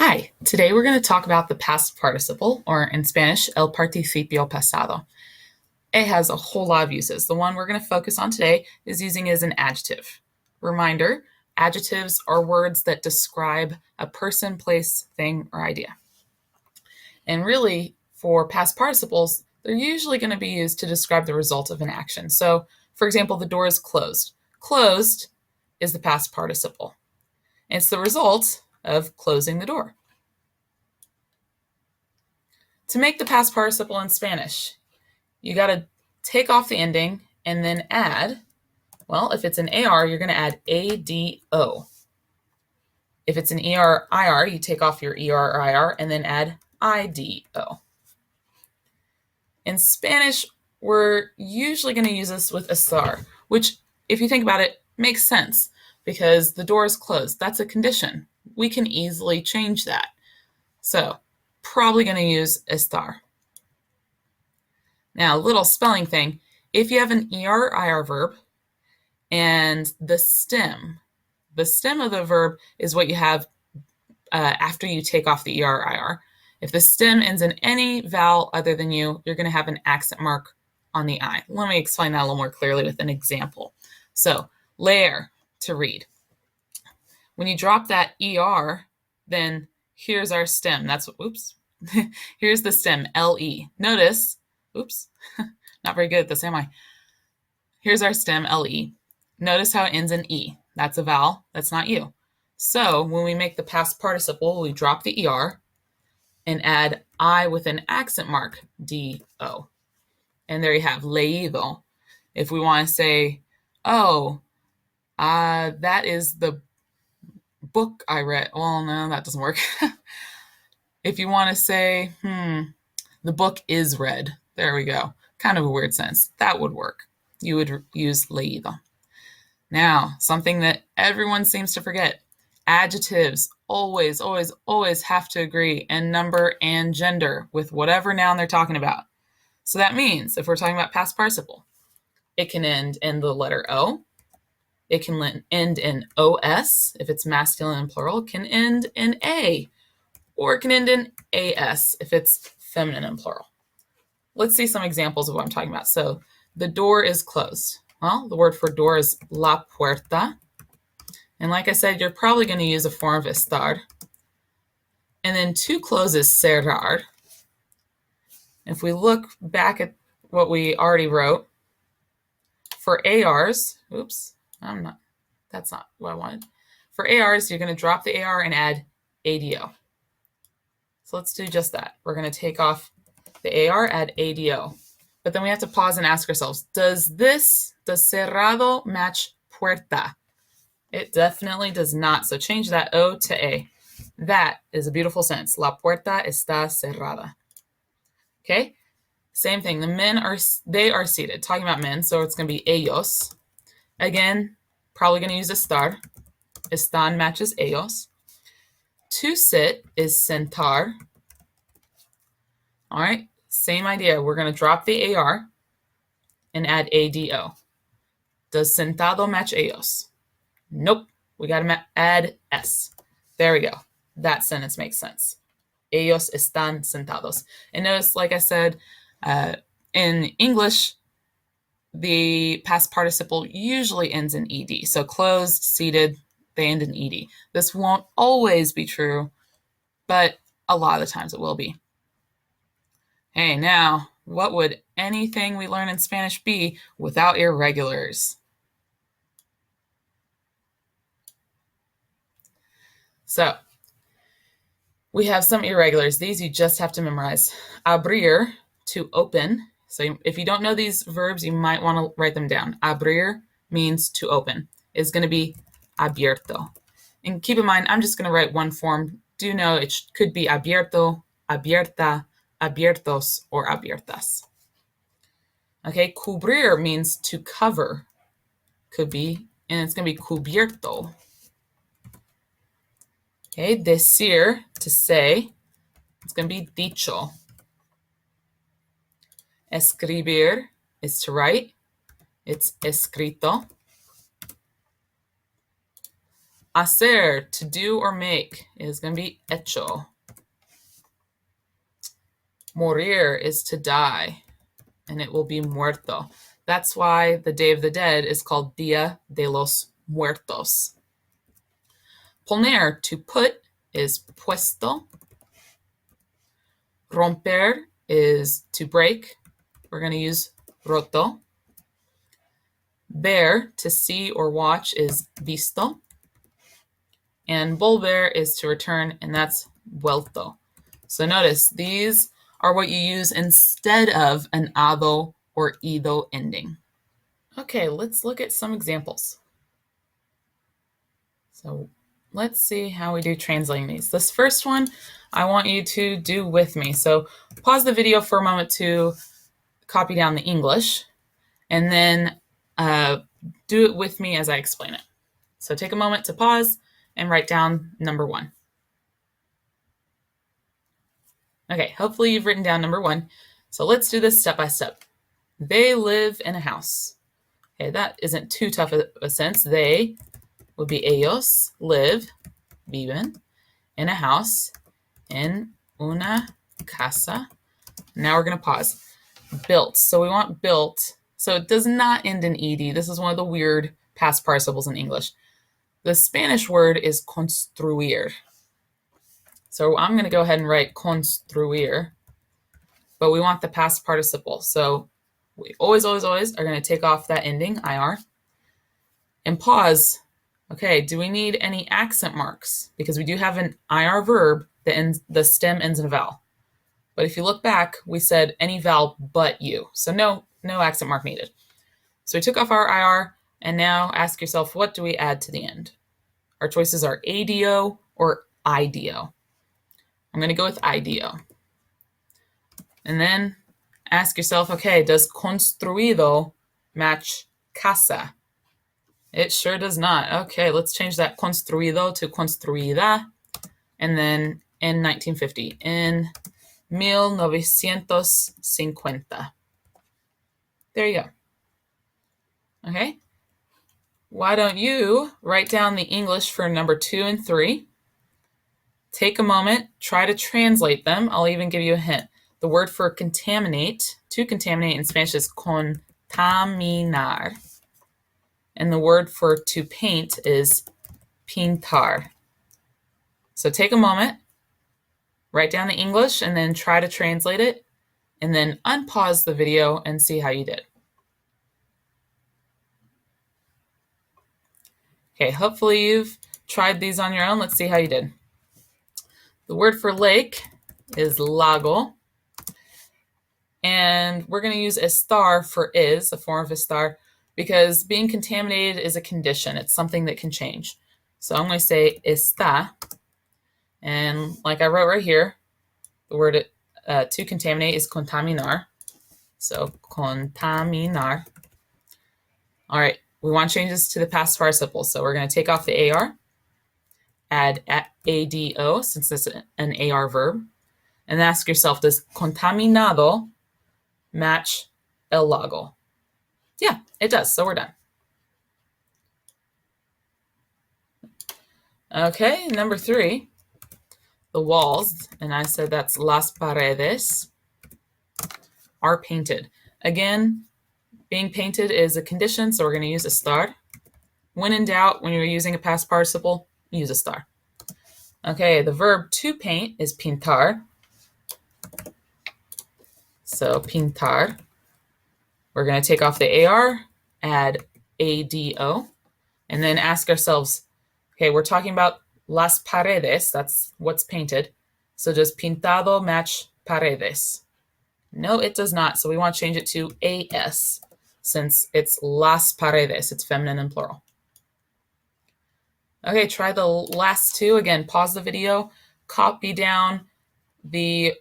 Hi, today we're going to talk about the past participle, or in Spanish, el participio pasado. It has a whole lot of uses. The one we're going to focus on today is using it as an adjective. Reminder, adjectives are words that describe a person, place, thing, or idea. And really, for past participles, they're usually going to be used to describe the result of an action. So, for example, the door is closed. Closed is the past participle. It's the result of closing the door. To make the past participle in Spanish, you got to take off the ending and then add, well, if it's an AR, you're going to add ADO. If it's an ER-IR, you take off your ER or IR and then add IDO. In Spanish, we're usually going to use this with estar, which, if you think about it, makes sense because the door is closed. That's a condition. We can easily change that. So, probably going to use estar. Now, a little spelling thing. If you have an ER or IR verb and the stem of the verb is what you have after you take off the ER or IR. If the stem ends in any vowel other than you, you're going to have an accent mark on the I. Let me explain that a little more clearly with an example. So, leer, to read. When you drop that ER, then here's our stem. Here's the stem, LE. Notice, not very good at this, am I? Here's our stem, LE. Notice how it ends in E. That's a vowel. That's not you. So when we make the past participle, we drop the ER and add I with an accent mark, DO. And there you have, leído. If we want to say, that is the book I read. Well, no, that doesn't work. If you want to say, the book is read. There we go. Kind of a weird sense. That would work. You would use leído. Now, something that everyone seems to forget. Adjectives always, always, always have to agree in number and gender with whatever noun they're talking about. So that means if we're talking about past participle, it can end in the letter O. It can end in OS. If it's masculine and plural, it can end in A. Or it can end in AS if it's feminine and plural. Let's see some examples of what I'm talking about. So the door is closed. Well, the word for door is la puerta. And like I said, you're probably going to use a form of estar. And then to close is cerrar. If we look back at what we already wrote, for ARs, that's not what I wanted. For ARs, you're going to drop the AR and add ADO. So let's do just that. We're going to take off the AR, add ADO. But then we have to pause and ask ourselves, does cerrado match puerta? It definitely does not. So change that O to A. That is a beautiful sentence. La puerta está cerrada. Okay? Same thing. The men are seated. Talking about men, so it's going to be ellos. Again, probably going to use estar. Están matches ellos. To sit is sentar. All right? Same idea. We're going to drop the AR and add ADO. Does sentado match ellos? Nope. We got to add S. There we go. That sentence makes sense. Ellos están sentados. And notice, like I said, in English, the past participle usually ends in ED. So closed, seated, they end in ED. This won't always be true, but a lot of the times it will be. Hey, now, what would anything we learn in Spanish be without irregulars? So, we have some irregulars. These you just have to memorize. Abrir, to open. So if you don't know these verbs, you might want to write them down. Abrir means to open. It's going to be abierto. And keep in mind, I'm just going to write one form. Do know it could be abierto, abierta, abiertos, or abiertas. Okay, cubrir means to cover. Could be, and it's going to be cubierto. Okay, decir, to say. It's going to be dicho. Escribir is to write. It's escrito. Hacer, to do or make, is going to be hecho. Morir is to die, and it will be muerto. That's why the Day of the Dead is called Dia de los Muertos. Poner, to put, is puesto. Romper is to break. We're going to use roto. Ver, to see or watch, is visto. And volver is to return, and that's vuelto. So notice, these are what you use instead of an ado or ido ending. Okay, let's look at some examples. So let's see how we do translating these. This first one, I want you to do with me. So pause the video for a moment to copy down the English, and then do it with me as I explain it. So take a moment to pause and write down number 1. Okay, hopefully you've written down number 1. So let's do this step by step. They live in a house. Okay, that isn't too tough of a sense. They would be ellos, live, viven, in a house, en una casa. Now we're going to pause. Built. So we want built. So it does not end in ed. This is one of the weird past participles in English. The Spanish word is construir. So I'm going to go ahead and write construir, but we want the past participle. So we always are going to take off that ending, ir, and pause. Okay, do we need any accent marks? Because we do have an ir verb that ends, the stem ends in a vowel. But if you look back, we said any vowel but you. So no accent mark needed. So we took off our ir, and now ask yourself, what do we add to the end? Our choices are ADO or IDO. I'm going to go with IDO. And then ask yourself, okay, does construido match casa? It sure does not. Okay, let's change that construido to construida. And then in 1950, in 1950. There you go. Okay. Why don't you write down the English for number 2 and 3? Take a moment, try to translate them. I'll even give you a hint. The word for contaminate, to contaminate in Spanish is contaminar. And the word for to paint is pintar. So take a moment, write down the English, and then try to translate it, and then unpause the video and see how you did. Okay, hopefully you've tried these on your own. Let's see how you did. The word for lake is lago. And we're going to use estar for is, a form of estar, because being contaminated is a condition. It's something that can change. So I'm going to say está. And like I wrote right here, the word to contaminate is contaminar. So contaminar. All right, we want changes to the past participle. So we're going to take off the AR, add ADO, since it's an AR verb, and ask yourself, does contaminado match el lago? Yeah, it does. So we're done. Okay, number 3, the walls, and I said that's las paredes, are painted. Again, being painted is a condition, so we're going to use estar. When in doubt, when you're using a past participle, use estar. Okay, the verb to paint is pintar. So pintar. We're going to take off the AR, add ADO, and then ask ourselves, okay, we're talking about las paredes, that's what's painted. So does pintado match paredes? No, it does not. So we want to change it to AS, since it's las paredes, it's feminine and plural. Okay, try the last 2. Again, pause the video, copy down the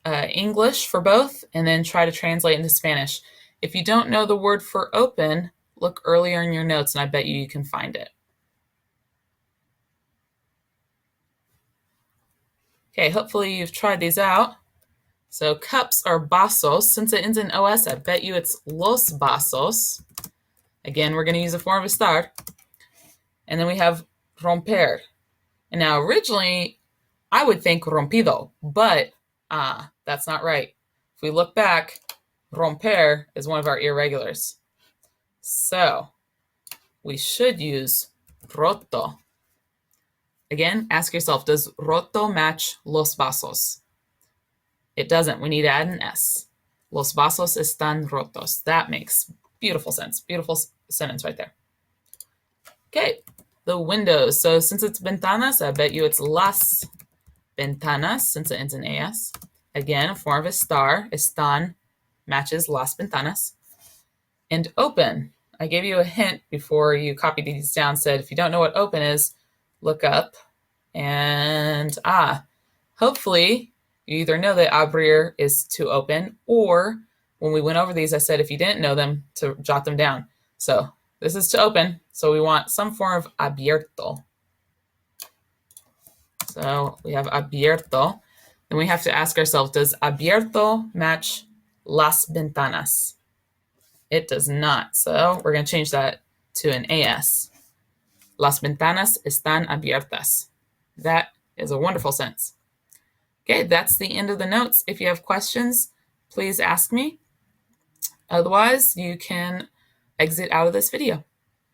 English for both, and then try to translate into Spanish. If you don't know the word for open, look earlier in your notes, and I bet you can find it. Okay, hopefully you've tried these out. So cups are vasos. Since it ends in OS, I bet you it's los vasos. Again, we're going to use a form of estar. And then we have romper. And now originally I would think rompido, but that's not right. If we look back, romper is one of our irregulars. So we should use roto. Again, ask yourself, does roto match los vasos? It doesn't. We need to add an S. Los vasos están rotos. That makes beautiful sense. Beautiful sentence right there. Okay, the windows. So since it's ventanas, I bet you it's las ventanas, since it ends in AS. Again, a form of a star. Están matches las ventanas. And open. I gave you a hint before you copied these down, said if you don't know what open is, look up. And hopefully you either know that abrir is to open, or when we went over these, I said if you didn't know them, to jot them down. So this is to open, so we want some form of abierto. So we have abierto. Then we have to ask ourselves, does abierto match las ventanas? It does not. So we're going to change that to an AS. Las ventanas están abiertas. That is a wonderful sentence. Okay, that's the end of the notes. If you have questions, please ask me. Otherwise, you can exit out of this video.